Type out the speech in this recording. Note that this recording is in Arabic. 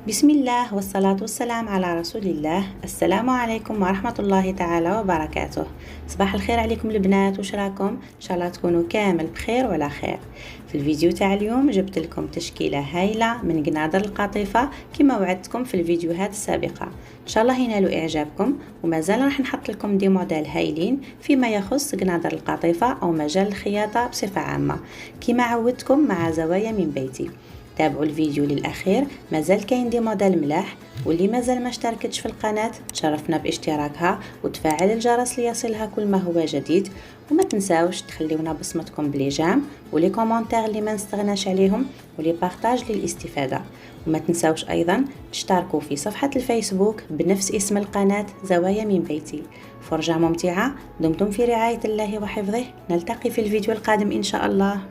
بسم الله والصلاة والسلام على رسول الله. السلام عليكم ورحمة الله تعالى وبركاته. صباح الخير عليكم البنات، وش راكم؟ ان شاء الله تكونوا كامل بخير وعلى خير. في الفيديو تاع اليوم جبت لكم تشكيلة هايلة من قنادر القطيفة كما وعدتكم في الفيديوهات السابقة. ان شاء الله ينالوا اعجابكم، ومازال راح نحط لكم دي موديل هايلين فيما يخص قنادر القطيفة او مجال الخياطة بصفة عامة كما عودتكم مع زوايا من بيتي. تابعوا الفيديو للاخير، مازال كاين دي موديل ملاح، واللي مازال ما اشتركتش في القناه تشرفنا باشتراكها وتفعل الجرس ليصلها كل ما هو جديد. وما تنساوش تخليونا بصمتكم بلي جام ولي كومونتير اللي ما نستغناش عليهم ولي بارطاج للاستفاده. وما تنساوش ايضا تشتركوا في صفحه الفيسبوك بنفس اسم القناه زوايا من بيتي. فرجه ممتعه، دمتم في رعايه الله وحفظه، نلتقي في الفيديو القادم ان شاء الله.